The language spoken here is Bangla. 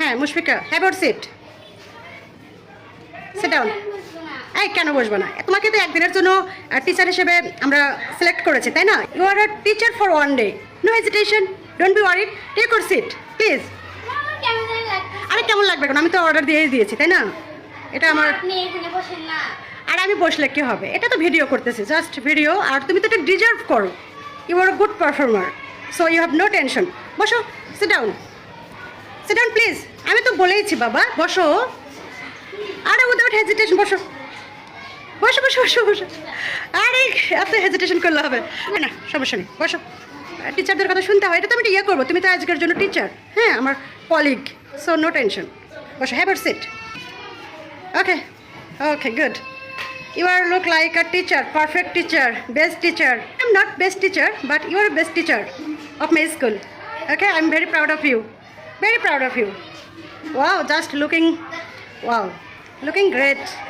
হ্যাঁ Mushfika, have your seat, sit down. এই কেন বসবো না? তোমাকে তো একদিনের জন্য টিচার হিসেবে আমরা সিলেক্ট করেছি, তাই না? You are a teacher for one day, no hesitation, don't be worried, take your seat please. আরে কেমন লাগবে? কারণ আমি তো অর্ডার দিয়েই দিয়েছি, তাই না? এটা আমার, আর আমি বসলে কি হবে? এটা তো ভিডিও করতেছি, জাস্ট ভিডিও। আর তুমি তো এটা ডিজার্ভ করো, you are a good performer, so you have no tension. বসো, sit down, sit down please. আমি তো বলেইছি বাবা বসো। আরে উইদাউট হেজিটেশন বসো, বসো বসো বসো বসো। আরে এত হেজিটেশন করলে হবে না, সমস্যা নেই, বসো। টিচারদের কথা শুনতে হয়, এটা তো আমি ইয়ে করবো, তুমি তো আজকের জন্য টিচার, হ্যাঁ আমার কলিগ, সো নো টেনশন। বসো, have your seat. Okay okay good. You are look like a teacher, perfect teacher, best teacher. I'm not best teacher, but you are best teacher of my school. Okay, I'm very proud of you. Very proud of you. Wow, just looking, wow, looking great.